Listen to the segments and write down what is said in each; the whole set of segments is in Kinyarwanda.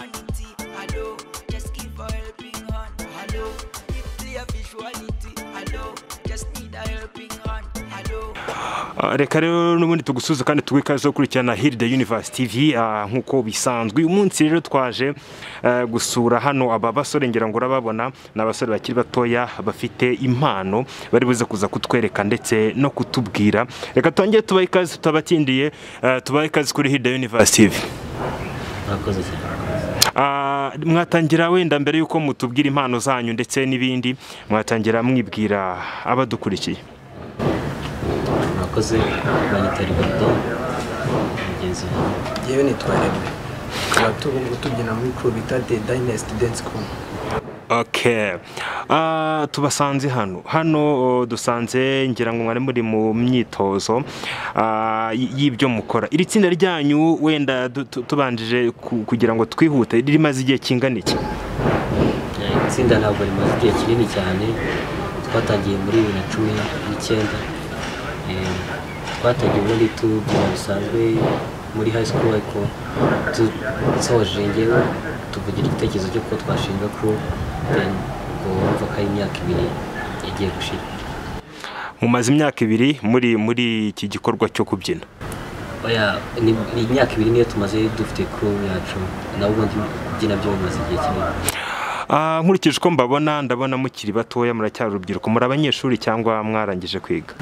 humanity. Hello, just give a helping hand. Hello, with clear visuality. Hello, just need a helping hand. Hello. Reka rero n'ubundi tugusuza kandi tugwikaze gukurikirana Heal the Universe TV nkuko bisanzwe. Uyu munsi rero twaje gusura hano aba basore ngira ngo urababona n'abasore bakiri batoya bafite impano bari buze kuza kutwereka ndetse no kutubwira. Reka twongere tubahe ikaze tutabatindiye, tubahe ikaze kuri Heal the Universe TV. Murakoze cyane. Mwatangira wenda mbere yuko mutubwira impano zanyu ndetse n'ibindi, mwatangira mwibwira abadukurikiye. Murakoze banyitari bato mugenzi yewe nitwa Rebe tubyina muri crew bita The Dynasty Dance Crew. Okay. Tubasanze hano dusanze ngira ngo mwari muri mu myitozo y'ibyo mukora. Iri tsinda ryanyu wenda tubanjije kugira ngo twihute rimaze igihe kingana iki? Itsinda ntabwo rimaze igihe kinini cyane, twatangiye muri 2019. Twatangiye muri tubyina bisanzwe muri high school, ariko dusoje ngewe tuvugira igitekerezo cyo ko twashinga crew ngo wumva ko ari imyaka 2 igiye gushira. Mumaze imyaka 2 muri iki gikorwa cyo kubyina? Oya, ni imyaka 2 niyo tumaze dufite crew yacu, naho ubundi kubyina byo bimaze igihe kinini. Nkurikije uko mbabona ndabona mukiri batoya, muracyari urubyiruko, muri abanyeshuri cyangwa mwarangije kwiga?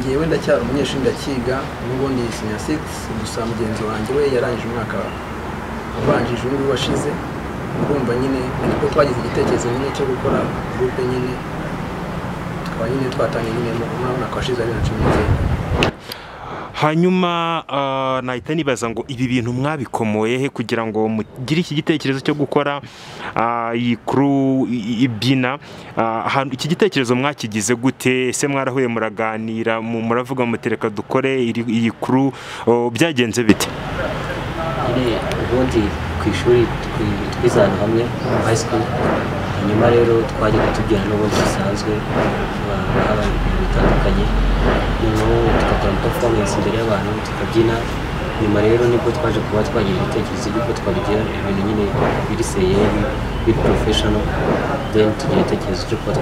Ngewe ndacyari umunyeshuri ndakiga, n'ubundi senior 6, gusa mugenzi wanjye we yarangije umwaka ubanjije undi washize. Urumva nyine niko twagize igitekerezo nyine cyo gukora groupe nyine, tukaba nyine twatangiye nyine mu mwaka washize 2019. Hanyuma nahita nibaza ngo ibi bintu mwabikomoye he kugira ngo mugire iki gitekerezo cyo gukora iyi crew ibyina? Iki gitekerezo mwakigize gute? Se mwarahuye muraganira muravuga mutereka dukore iyi crew, byagenze bite? Ubundi ku ishuri twizana hamwe high school, hanyuma rero twaje kutubyina n'ubundi bisanzwe bitandukanye, tukakora performance imbere y'abantu tukabyina. Nyuma rero nibwo twaje kuba twagira ibitekerezo by'uko twabigira ibintu nyine biri seriye biri professional, then tugira igitekerezo cyo kuba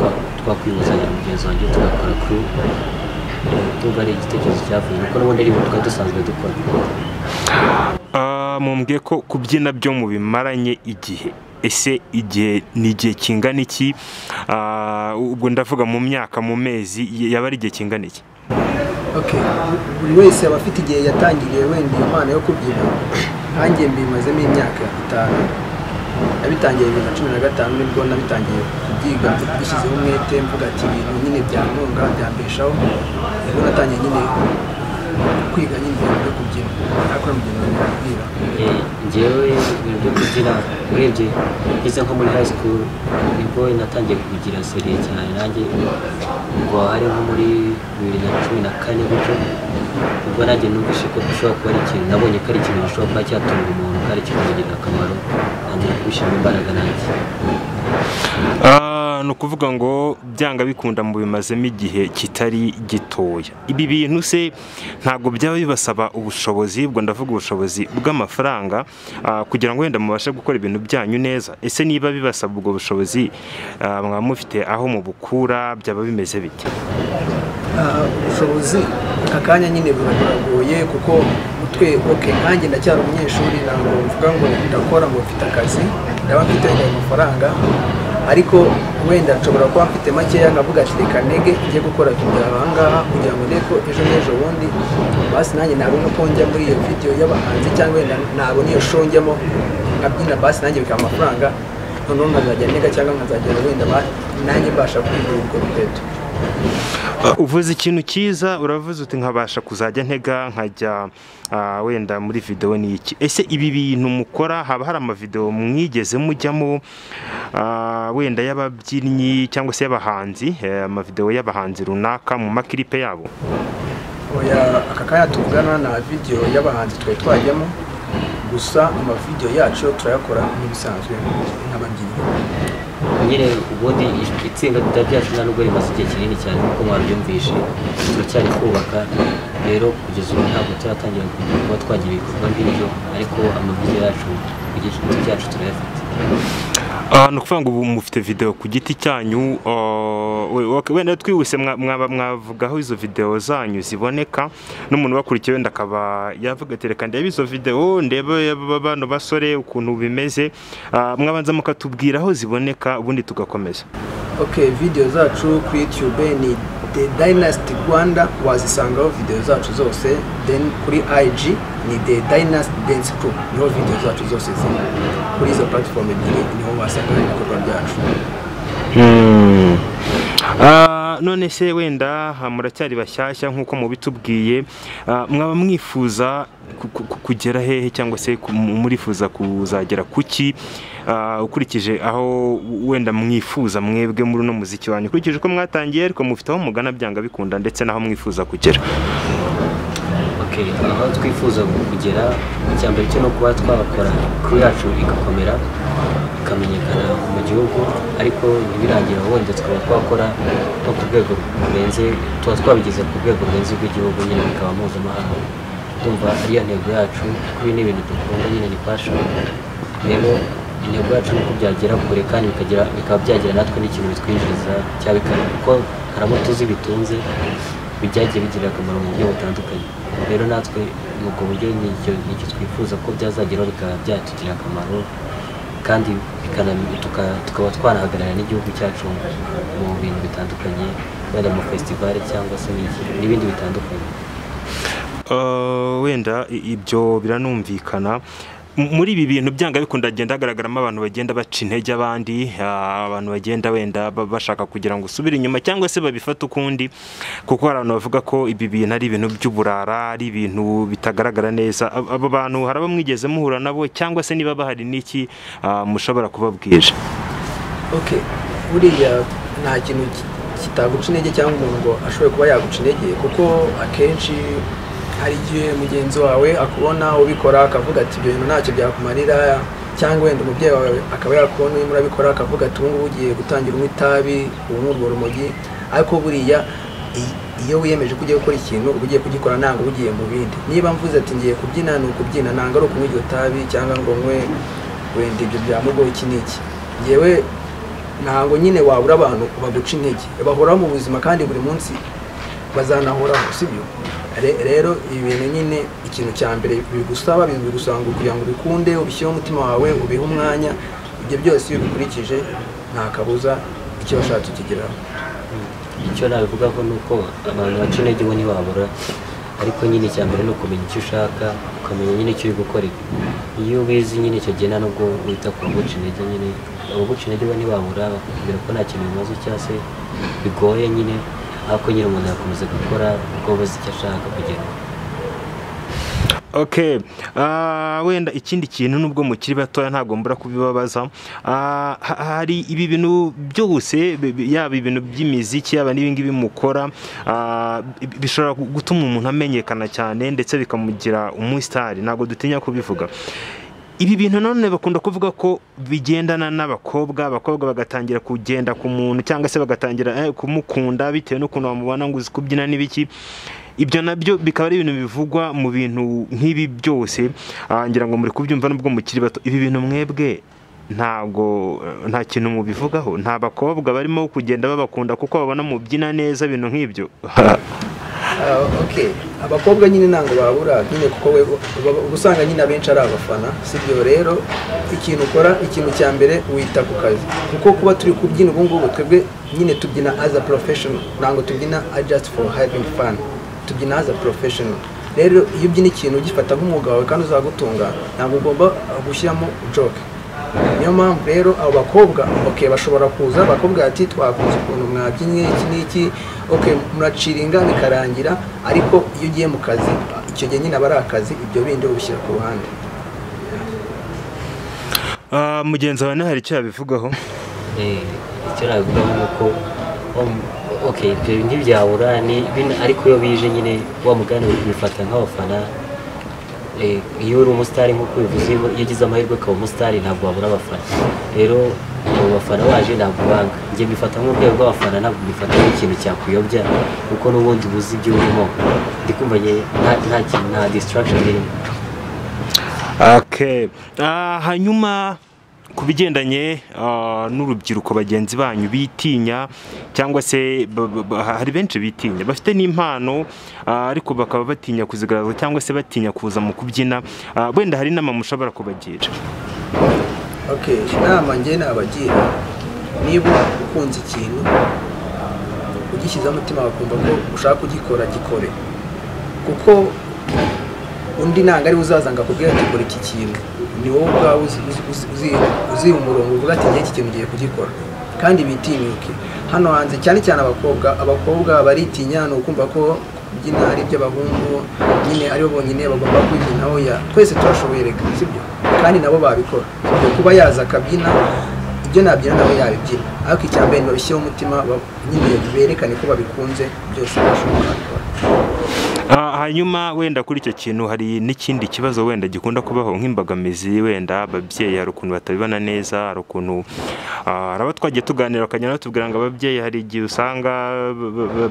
twakwihuzanya na mugenzi wanjye tugakora crew. Tuba ari igitekerezo cyavuye kuko n'ubundi ari ibintu twari dusanzwe dukora. Mumbwiye ko kubyina byo mu bimaranye igihe, ese igihe ni igihe kingana iki? Ubwo ndavuga mu myaka, mu mezi, yaba ari igihe kingana iki? Okay, buri wese aba afite igihe yatangiriye wenda iyo mpano yo kubyina. Hanjye mbimazemo imyaka 5. Nabitangiye 2015 nibwo nabitangiye kubyiga, bishyizeho umwete mvuga ati ibintu nyine byantunga byambeshaho. Nibwo natangiye nyine kwiga nyine byo kubyina. Nakora mu bintu bibwira ngewe ibintu byo kubyina urebye ngeze nko muri high school nibwo natangiye kubigira seriye cyane. Nanjye ngo hari nko muri 2014 gutyo, ubwo nanjye numvise ko bishobora kuba ari ikintu nabonye ko ari ikintu gishobora kuba cyatunga umuntu kandi kikamugirira akamaro, nanjye kubishyiramo imbaraga nanjye. Ni ukuvuga ngo byanga bikunda mu bimazemo igihe kitari gitoya. Ibi bintu se ntabwo byaba bibasaba ubushobozi, ubwo ndavuga ubushobozi bw'amafaranga, kugira ngo wenda mubashe gukora ibintu byanyu neza? Ese niba bibasaba ubwo bushobozi mwaba mufite aho mubukura, byaba bimeze bite? Ubushobozi akanya nyine buragoye kuko nkanjye ndacyari umunyeshuri, ntabwo mvuga ngo ndakora ngo mfite akazi ndaba mfite amafaranga, ariko wenda nshobora kuba mfite makeya nkavuga ati reka ntege njye gukora video ahangaha kugira ngo ndeko ejo n'ejo bundi basi nanjye nabona ko njya muri iyo video y'abahanzi, cyangwa wenda nabona iyo show njyamo nkabyina basi nanjye bikaba amafaranga, noneho nkazajya ntega cyangwa nkazagera wenda nanjye mbasha kwigura ubwo rugendo. Uvuze ikintu cyiza, uravuze uti nkabasha kuzajya ntega nkajya wenda muri video ni iki? Ese ibi bintu mukora haba hari amavideo mwigeze mujyamo wenda y'ababyinnyi cyangwa se y'abahanzi, amavideo y'abahanzi runaka mu maklipe yabo? Oya, aka kanya tuvugana na video y'abahanzi twajyamo, gusa amavideo yacu turayakora nk'ibisanzwe nk'ababyinnyi. Nyine ubundi itsinda ryacu nta nubwo rimaze igihe kinini cyane kuko mwabyumvishe, turacyari kubaka rero kugeza ubu ntabwo turatangira kuba twagira ibikorwa nk'ibyo ariko amavidewo yacu ku giti cyacu turayafite. Ni ukuvuga ngo ubu mufite video ku giti cyanyu, wenda twihuse mwavuga aho izo video zanyu ziboneka n'umuntu bakurikiye wenda akaba yavuga ati reka ndebe izo video ndebe bano basore ukuntu bimeze, mwabanza mukatubwira aho ziboneka ubundi tugakomeza. Okay, video zacu ku YouTube ni The Dynasty Rwanda, wazisangaho video zacu zose. Then kuri IG ni The Dynasty Dance Crew, niho video zacu zose ziri. Kuri izo platform ebyiri niho wasanga ibikorwa byacu. None se wenda muracyari bashyashya nk'uko mubitubwiye, mwaba mwifuza kugera hehe cyangwa se murifuza kuzagera kuki, ukurikije aho wenda mwifuza mwebwe muri no muziki wanyu, ukurikije ko mwatangiye ariko mufite aho mugana byanga bikunda ndetse naho mwifuza kugera? Okay, aho twifuza kugera icyambere cyo no kuba twakora crew yacu igakomera ikamenyekana mu gihugu, ariko ntibirangira wenda tukaba twakora no ku rwego rurenze, tuba twabigeze ku rwego rurenze rw'igihugu nyine bikaba mpuzamahanga. Ndumva ariyo ntego yacu, kuko ibi ni ibintu dukunda nyine, ni passion. Rero intego yacu ni uko byagera kure kandi bikaba byagira natwe n'ikintu bitwinjiriza cyangwa kuko haramo tuzi bitunze bijyagiye bigirira akamaro mu buryo butandukanye. Rero natwe mu ubwo buryo nicyo twifuza ko byazageraho bikaba byatugirira akamaro kandi tukaba twanahagarara n'igihugu cyacu mu bintu bitandukanye, wenda mu festival cyangwa se n'ibindi bitandukanye. Wenda ibyo biranumvikana. Muri ibi bintu byanga bikunda agenda hagaragaramo abantu bagenda baca intege abandi, abantu bagenda wenda bashaka kugira ngo usubire inyuma cyangwa se babifata ukundi, kuko hari abantu bavuga ko ibi bintu ari ibintu by'uburara, ari ibintu bitagaragara neza. Abo bantu haraba mwigeze muhura nabo cyangwa se niba bahari n'iki mushobora kubabwira? Okay, buriya nta kintu kitaguca intege cyangwa umuntu ngo ashobore kuba yaguca intege, kuko akenshi hari igihe mugenzi wawe akubona ubikora akavuga ati ibyo bintu ntacyo byakumarira, cyangwa wenda umubyeyi wawe akaba yakubona urimo urabikora akavuga ati ubu ugiye gutangira unywa itabi, urwo rumogi. Ariko buriya iyo wiyemeje kujya gukora ikintu uba ugiye kugikora, ntabwo ugiye mu bindi. Niba mvuze ati ngiye kubyina, ni ukubyina, ntabwo ari ukunywa iryo tabi cyangwa ngo nywe wenda ibyo byamugoye iki n'iki. Yewe ntabwo nyine wabura abantu baguca intege, bahoraho mu buzima kandi buri munsi bazanahoraho, sibyo? Rero ibi bintu nyine ikintu cya mbere bigusaba bigusanga kugira ngo bikunde, ubishyireho umutima wawe, ubihe umwanya. Ibyo byose iyo bikurikije nta kabuza icyo washatse ukigeraho. Icyo nabivugaho ni uko abantu baca intege bo ntibabura, ariko nyine icya mbere ni ukumenya icyo ushaka, ukamenya nyine icyo uri gukora. Iyo ubizi nyine icyo gihe nubwo wita ku baguca intege, nyine abaguca intege bo ntibabura bakubwira ko nta kintu bimaze cyangwa se bigoye nyine, ariko nyine umuntu yakomeza gukora kuko bazi icyo ashaka kugeraho. Okay, wenda ikindi kintu nubwo mukiri batoya ntabwo mbura kubibabaza, hari ibi bintu byose, yaba ibintu by'imiziki yaba n'ibingibi mukora, bishobora gutuma umuntu amenyekana cyane ndetse bikamugira umusitari, ntabwo dutinya kubivuga. Ibi bintu none bakunda kuvuga ko bigendana n'abakobwa bagatangira kugenda ku muntu cyangwa se bagatangira kumukunda bitewe n'ukuntu bamubona ngo uzi kubyina n'ibiki. Ibyo nabyo bikaba ari ibintu bivugwa mu bintu nk'ibi byose, ngira ngo muri kubyumva nubwo mukiri bato. Ibi bintu mwebwe nta kintu mubivugaho? Nta bakobwa barimo kugenda babakunda kuko babona mubyina neza ibintu nk'ibyo? Okay, abakobwa nyine ntango babura nyine, kuko usanga nyine abenshi ari abafana, sibyo? Rero ikintu ukora, ikintu cya mbere wita ku kazi, kuko kuba turi kubyina ubu ngubu twebwe nyine tubyina as a professional, ntabwo tubyina just for having fun, tubyina as a professional. Rero iyo ubyina ikintu ugifata nk'umwuga wawe kandi uzagutunga, ntabwo ugomba gushyiramo joke. Niyo mpamvu rero abo bakobwa bashobora kuza bakobwa ati twakunze ukuntu mwabyinnye iki n'iki, muraciringa bikarangira, ariko iyo ugiye mu kazi icyo gihe nyine aba ari akazi, ibyo bindi ubishyira ku ruhande. Mugenzi wawe hari icyo yabivugaho? Icyo nabivugaho ni uko ibyo ntibyabura, ariko iyo bije nyine wa mugani bifata nk'abafana. Iyo uri umusitari nk'uko bivuze, iyo ugize amahirwe ukaba umusitari ntabwo wabura abafana. Rero abo bafana baje ntabwo banga, njye mbifata nk'urwego rw'abafana, ntabwo mbifata nk'ikintu cyakuyobya kuko n'ubundi buzi ibyo urimo. ndikumva nta distraction irimo. Okay. Hanyuma ku bigendanye n'urubyiruko bagenzi banyu bitinya cyangwa se hari benshi bitinya bafite n'impano ariko bakaba batinya kuzigaragaza cyangwa se batinya kuza mu kubyina, wenda hari inama mushobora kubagira? Okay, inama njye nabagira, niba ukunze ikintu ugishyize umutima bakumva ko ushaka kugikora, gikore, kuko undi ntabwo ari uzaza ngo akubwire ati kora iki kintu, ni wowe ubwawe uzi umurongo uvuga ati iki kintu ugiye kugikora, kandi bitinyuke. Hano hanze cyane cyane abakobwa baritinya, ni ukumva ko kubyina ari iby'abahungu nyine aribo bonyine bagomba kubyina. Oya, twese turashoboye, reka sibyo, kandi nabo babikora. Kuba yaza akabyina, ibyo nabyina nabo yabibyina, ariko icyambere babishyireho umutima nyine berekane ko babikunze, byose bashobora gukora. Hanyuma wenda kuri icyo kintu hari n'ikindi kibazo wenda gikunda kubaho nk'imbogamizi, wenda ababyeyi hari ukuntu batabibona neza, hari ukuntu araba twagiye tuganira bakagenda batubwira ngo ababyeyi hari igihe usanga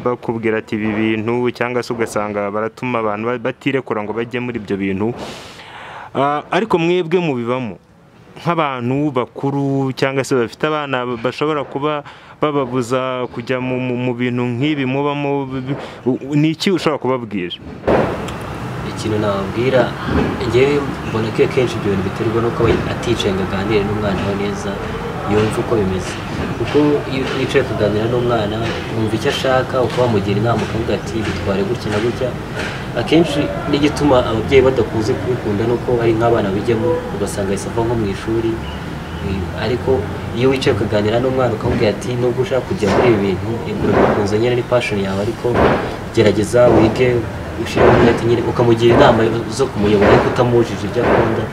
bakubwira ati ibi bintu, cyangwa se ugasanga baratuma abantu batirekura ngo bajye muri ibyo bintu, ariko mwebwe mubibamo nk'abantu bakuru cyangwa se bafite abana bashobora kuba bababuza kujya mu bintu nk'ibi mubamo, ni iki ushobora kubabwira? Ikintu nababwira, njyewe mbona ko kenshi ibyo bintu biterwa nuko aticaye ngo aganire n'umwana we neza, yumva uko bimeze. Kuko iyo wicaye kuganira n'umwana wumva icyo ashaka, uko wamugira inama ukavuga ati bitware gutya na gutya. Akenshi n'igituma ababyeyi badakunze kubikunda nuko ari nk'abana bijyamo ugasanga ahise ava nko mu ishuri, ariko iyo wicaye ukaganira n'umwana ukamubwira ati nubwo ushaka kujya muri ibi bintu, igura bikunze nyine ni passion yawe, ariko gerageza wige ushyiraho umwete nyine, ukamugira inama zo kumuyobora ariko utamujije ibyo akunda,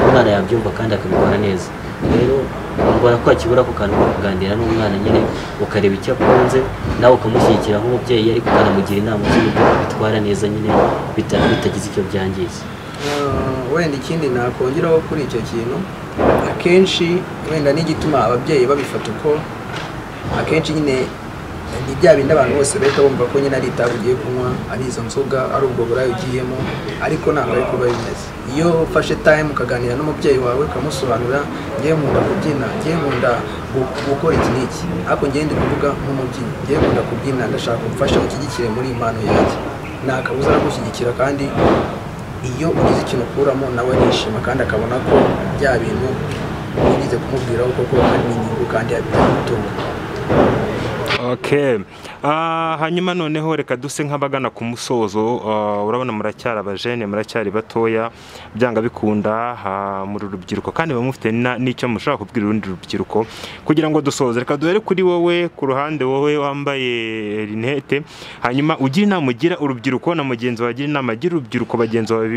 umwana yabyumva kandi akabikora neza. Rero mbona ko hakibura ku kantu ko kuganira n'umwana nyine, ukareba icyo akunze nawe ukamushyigikira nk'umubyeyi, ariko ukanamugira inama z'uburyo bitwara neza nyine bitagize icyo byangiza. Wenda ikindi nakongeraho kuri icyo kintu, akenshi wenda n'igituma ababyeyi babifata uko, akenshi nyine ni bya bindi abantu bose bahita bumva ko nyine ari itabi ugiye kunywa, ari izo nzoga, ari ubwo burayi ugiyemo, ariko ntabwo ari kuba bimeze. Iyo ufashe time ukaganira n'umubyeyi wawe ukamusobanurira, ngiye nkunda kubyina, ngiye nkunda gukora iki n'iki, ariko ngiye ndi kuvuga nk'umubyinnyi, ngiye nkunda kubyina, ndashaka kumfasha gushyigikire muri impano yanjye, nta kabuza aragushyigikira, kandi iyo ugize ikintu ukuramo nawe arishima kandi akabona ko bya bintu ugize kumubwiraho koko hari inyungu kandi bitamutunga. Okay. Hanyuma noneho reka duse nk'abagana ku musozo, urabona muracyari abajene, muracyari batoya, byanga bikunda muri rubyiruko, kandi bamufite n'icyo mushaka kubwira urundi rubyiruko kugira ngo dusoze. Reka duhere kuri wowe, ku ruhande wowe wambaye rinete, hanyuma ugira inama ugira urubyiruko na mugenzi wawe, agira inama agira urubyiruko bagenzi wawe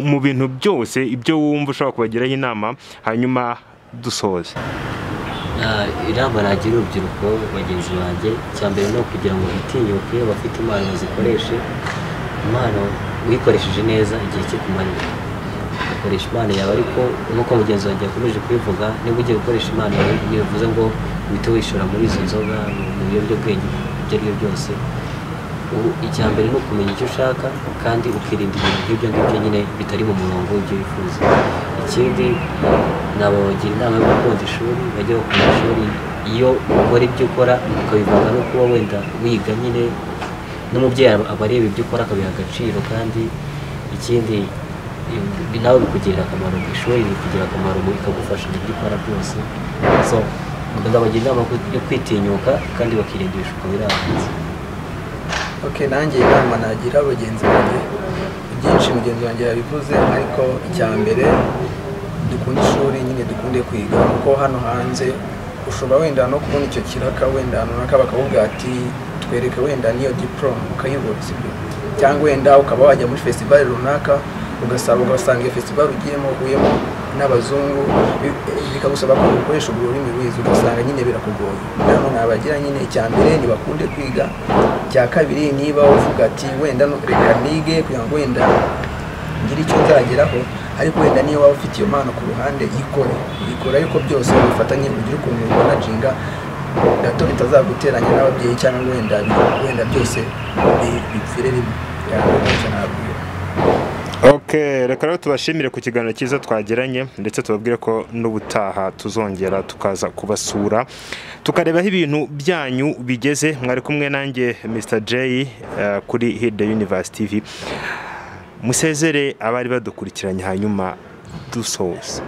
mu bintu byose ibyo wumva ushaka kubagiraho inama, hanyuma dusoze. Inama nagira urubyiruko bagenzi banjye, cyambere no kugira ngo bitinyuke, bafite impano bazikoreshe. Impano uyikoresheje neza igihe cyo kumarira, ukoresha impano yawe, ariko nk'uko mugenzi wanjye yakomeje kubivuga, niba ugiye gukoresha impano yawe bivuze ngo uhite wishora muri izo nzoga, mu biyobyabwenge ibyo ari byo byose. Icyambere ni ukumenya icyo ushaka kandi ukirinda ibintu nk'ibyo ngibyo nyine bitari mu murongo w'ibyo wifuza. Ikindi nabagira inama yo gukunda ishuri, bajya bakunda ishuri, iyo ukora ibyo ukora ukabivanga no kuba wenda wiga nyine, n'umubyeyi aba areba ibyo ukora akabiha agaciro, kandi ikindi nawe bikugirira akamaro, ishuri rikugira akamaro, ikagufasha mu byo ukora byose. So ndabagira inama yo kwitinyuka kandi bakirinda ibishuko birahanze. Okay, nanjye inama nagira bagenzi banjye, byinshi mugenzi wanjye yabivuze, ariko icyambere dukunda ishuri nyine, dukunde kwiga, kuko hano hanze ushobora wenda no kubona icyo kiraka, wenda runaka bakakubwira ati twereke wenda niyo diploma, ukayibura sibyo, cyangwa wenda ukaba wajya muri festival runaka ugasanga iyo festival ugiyemo uhuyemo n'abazungu, bikagusaba ko ukoresha urwo rurimi rwiza, ugasanga nyine birakugoye. Rero nabagira nyine icyambere nibakunde kwiga, cya kabiri niba uvuga ati wenda reka nige kugira ngo wenda ngire icyo nzageraho, ariko wenda niyo waba ufite iyo mpano ku ruhande, ikore ariko byose bifatanye, ugire ukuntu ubona jinga gato bitazaguteranya n'ababyeyi cyangwa wenda byose bipfire rimwe icyo nabwira. Okay, reka rero tubashimire ku kiganiro cyiza twagiranye ndetse tubabwire ko n'ubutaha tuzongera tukaza kubasura tukarebaho ibintu byanyu bigeze. Mwari kumwe nanjye Mr. J kuri Heal the Universe TV. Musezere abari badukurikiranye hanyuma dusoze.